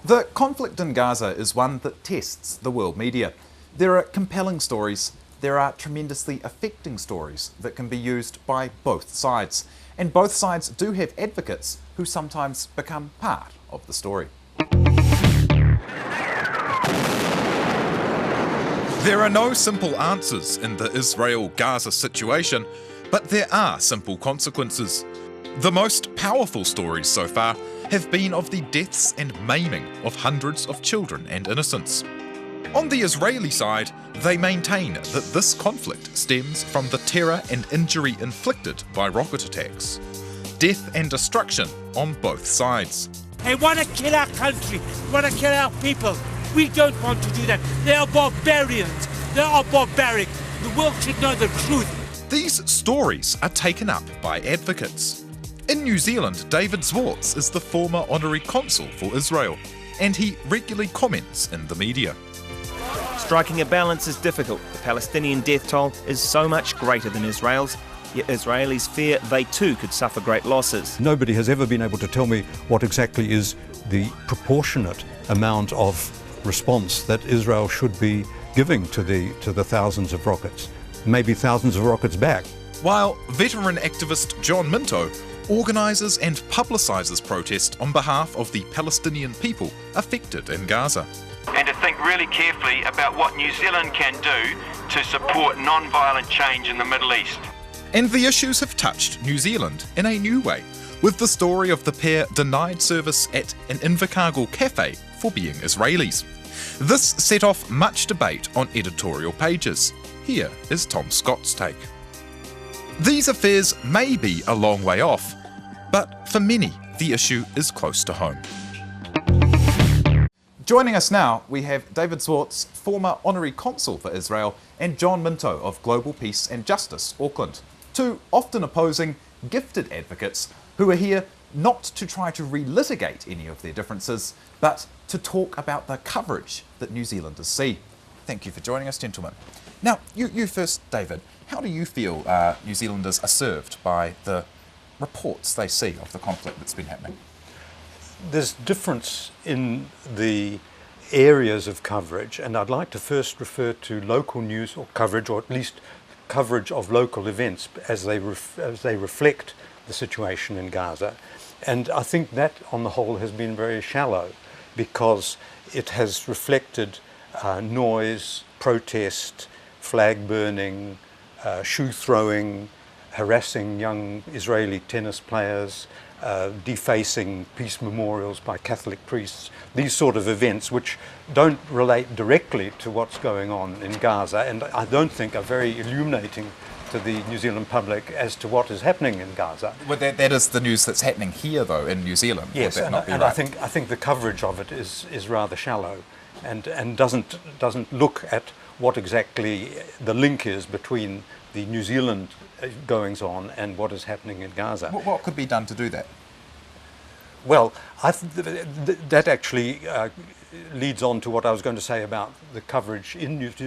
The conflict in Gaza is one that tests the world media. There are compelling stories, there are tremendously affecting stories that can be used by both sides. And both sides do have advocates who sometimes become part of the story. There are no simple answers in the Israel-Gaza situation, but there are simple consequences. The most powerful stories so far have been of the deaths and maiming of hundreds of children and innocents. On the Israeli side, they maintain that this conflict stems from the terror and injury inflicted by rocket attacks. Death and destruction on both sides. They want to kill our country, they want to kill our people. We don't want to do that. They are barbarians. They are barbaric. The world should know the truth. These stories are taken up by advocates. In New Zealand, David Zwartz is the former honorary consul for Israel, and he regularly comments in the media. Striking a balance is difficult. The Palestinian death toll is so much greater than Israel's, yet Israelis fear they too could suffer great losses. Nobody has ever been able to tell me what exactly is the proportionate amount of response that Israel should be giving to the thousands of rockets, maybe thousands of rockets back. While veteran activist John Minto organises and publicises protest on behalf of the Palestinian people affected in Gaza. And to think really carefully about what New Zealand can do to support non-violent change in the Middle East. And the issues have touched New Zealand in a new way, with the story of the pair denied service at an Invercargill cafe for being Israelis. This set off much debate on editorial pages. Here is Tom Scott's take. These affairs may be a long way off, but for many, the issue is close to home. Joining us now, we have David Zwartz, former honorary consul for Israel, and John Minto of Global Peace and Justice, Auckland. Two often opposing, gifted advocates who are here not to try to relitigate any of their differences, but to talk about the coverage that New Zealanders see. Thank you for joining us, gentlemen. Now, you first, David. How do you feel New Zealanders are served by the reports they see of the conflict that's been happening? There's difference in the areas of coverage, and I'd like to first refer to local news or coverage, or at least coverage of local events as they reflect the situation in Gaza. And I think that, on the whole, has been very shallow because it has reflected noise, protest, flag burning, shoe throwing, harassing young Israeli tennis players, defacing peace memorials by Catholic priests, these sort of events which don't relate directly to what's going on in Gaza and I don't think are very illuminating to the New Zealand public as to what is happening in Gaza. Well, that is the news that's happening here, though, in New Zealand. Yes, Would that not be and right? I think the coverage of it is rather shallow and doesn't look at what exactly the link is between the New Zealand goings-on and what is happening in Gaza. What could be done to do that? Well, that actually leads on to what I was going to say about the coverage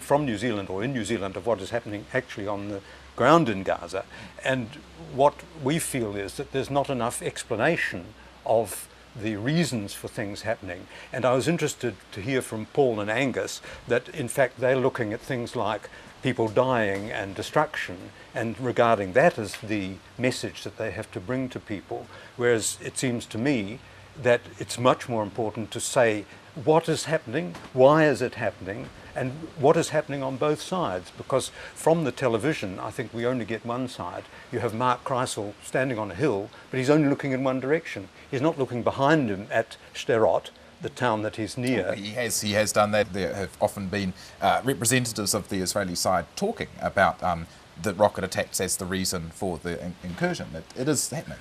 from New Zealand or in New Zealand of what is happening actually on the ground in Gaza. And what we feel is that there's not enough explanation of the reasons for things happening. And I was interested to hear from Paul and Angus that in fact they're looking at things like people dying and destruction and regarding that as the message that they have to bring to people, whereas it seems to me that it's much more important to say what is happening, why is it happening, and what is happening on both sides, because from the television I think we only get one side. You have Mark Kreisel standing on a hill, but he's only looking in one direction. He's not looking behind him at Sderot, the town that he's near. He has done that. There have often been representatives of the Israeli side talking about the rocket attacks as the reason for the incursion. It is happening.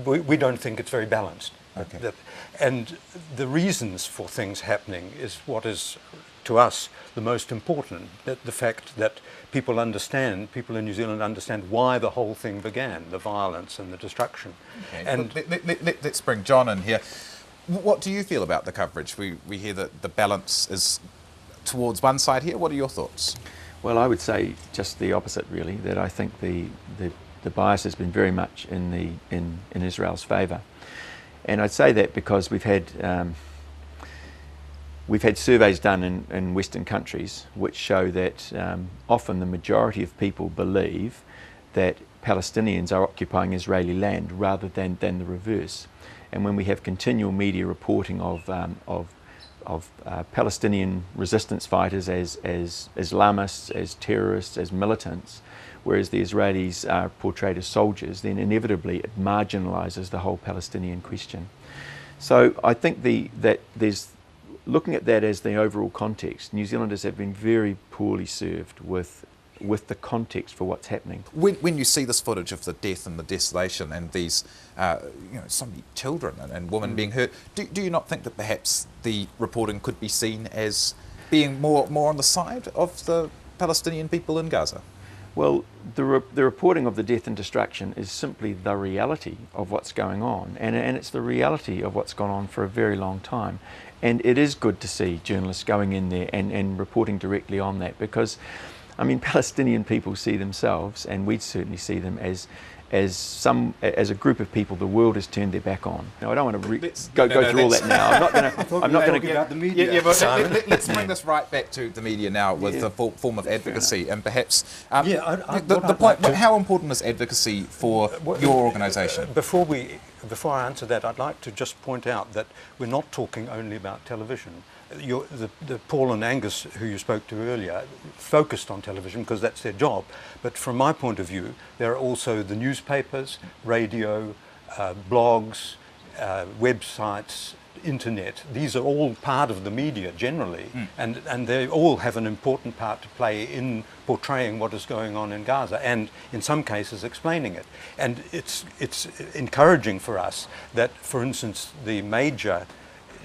We don't think it's very balanced. Okay. And the reasons for things happening is what is, to us, the most important. The fact that people in New Zealand understand why the whole thing began, the violence and the destruction. Okay. And let's bring John in here. What do you feel about the coverage? We hear that the balance is towards one side here. What are your thoughts? Well, I would say just the opposite, really. That I think the bias has been very much in Israel's favour, and I'd say that because we've had We've had surveys done in Western countries which show that often the majority of people believe that Palestinians are occupying Israeli land rather than the reverse. And when we have continual media reporting of Palestinian resistance fighters as Islamists, as terrorists, as militants, whereas the Israelis are portrayed as soldiers, then inevitably it marginalises the whole Palestinian question. So I think that there's, looking at that as the overall context, New Zealanders have been very poorly served with the context for what's happening. When you see this footage of the death and the desolation and these, so many children and women being hurt, do you not think that perhaps the reporting could be seen as being more on the side of the Palestinian people in Gaza? Well, the reporting of the death and destruction is simply the reality of what's going on, and it's the reality of what's gone on for a very long time. And it is good to see journalists going in there and reporting directly on that, because, I mean, Palestinian people see themselves, and we certainly see them as a group of people the world has turned their back on. Now, I don't want to go through all that now. I'm not going to about the media. Let's bring this right back to the media now with the form of advocacy, and perhaps the point. How important is advocacy for your organisation? Before I answer that, I'd like to just point out that we're not talking only about television. The Paul and Angus, who you spoke to earlier, focused on television because that's their job. But from my point of view, there are also the newspapers, radio, blogs, websites, internet. These are all part of the media generally, and they all have an important part to play in portraying what is going on in Gaza, and in some cases explaining it. And it's encouraging for us that, for instance, the major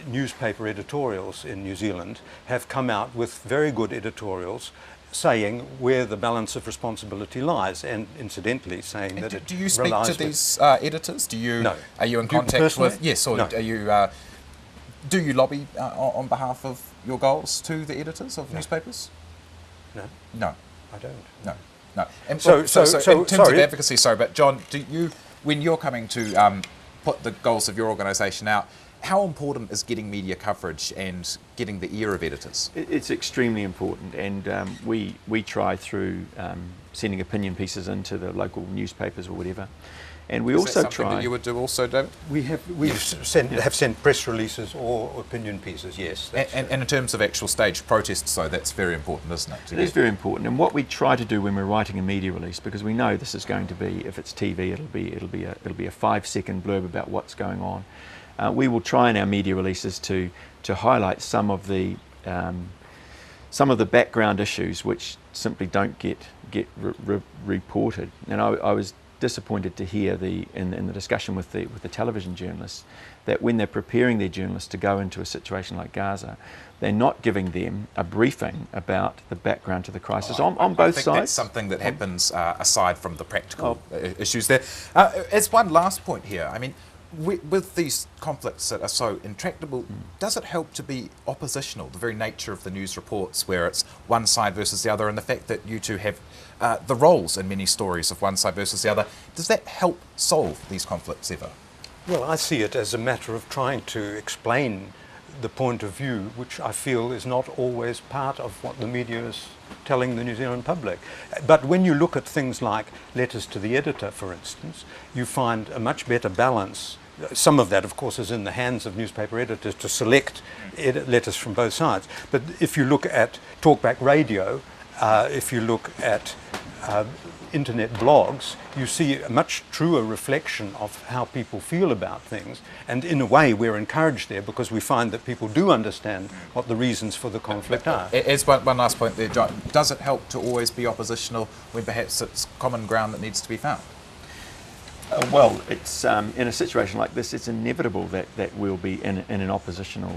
newspaper editorials in New Zealand have come out with very good editorials saying where the balance of responsibility lies, and incidentally saying that it do you speak relies to these editors? No. Are you in Do you contact personally? with? Yes, or No. are you? Do you lobby on behalf of your goals to the editors of newspapers? No, No, I don't. no. And So in terms of sorry. advocacy, sorry, but John, do you, when you're coming to put the goals of your organisation out, how important is getting media coverage and getting the ear of editors? It's extremely important, and we try through sending opinion pieces into the local newspapers or whatever. And we Is also that something that you would do also, David? We have sent press releases or opinion pieces, yes. And in terms of actual staged protests, though, that's very important, isn't it? It is very important, and what we try to do when we're writing a media release, because we know this is going to be, if it's TV, it'll be a 5-second blurb about what's going on. We will try in our media releases to highlight some of the background issues which simply don't get reported. And I was disappointed to hear in the discussion with the television journalists that when they're preparing their journalists to go into a situation like Gaza, they're not giving them a briefing about the background to the crisis on both sides. That's something that happens aside from the practical issues there. As one last point here, I mean, with these conflicts that are so intractable, does it help to be oppositional, the very nature of the news reports where it's one side versus the other, and the fact that you two have the roles in many stories of one side versus the other, does that help solve these conflicts ever? Well, I see it as a matter of trying to explain the point of view, which I feel is not always part of what the media is telling the New Zealand public. But when you look at things like letters to the editor, for instance, you find a much better balance. Some of that, of course, is in the hands of newspaper editors to select letters from both sides. But if you look at talkback radio, if you look at internet blogs, you see a much truer reflection of how people feel about things. And in a way, we're encouraged there because we find that people do understand what the reasons for the conflict are. As one last point there, John, does it help to always be oppositional when perhaps it's common ground that needs to be found? Well, it's in a situation like this, it's inevitable that we'll be in an oppositional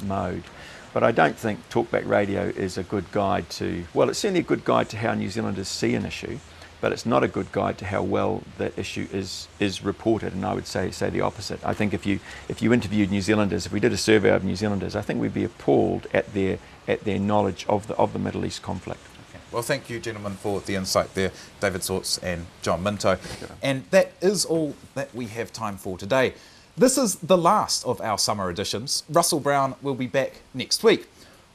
mode. But I don't think talkback radio is a good guide to, well, it's certainly a good guide to how New Zealanders see an issue, but it's not a good guide to how well that issue is reported, and I would say the opposite. I think if you interviewed New Zealanders, if we did a survey of New Zealanders, I think we'd be appalled at their knowledge of the Middle East conflict. Well, thank you, gentlemen, for the insight there, David Swartz and John Minto. And that is all that we have time for today. This is the last of our summer editions. Russell Brown will be back next week.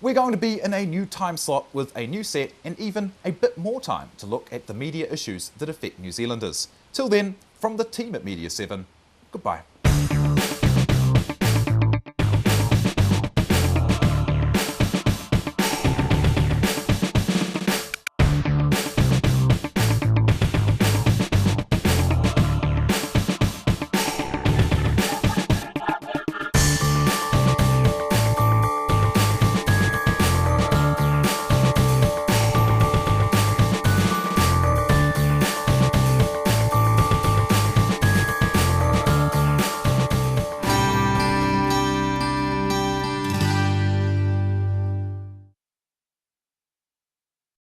We're going to be in a new time slot with a new set and even a bit more time to look at the media issues that affect New Zealanders. Till then, from the team at Media 7, goodbye.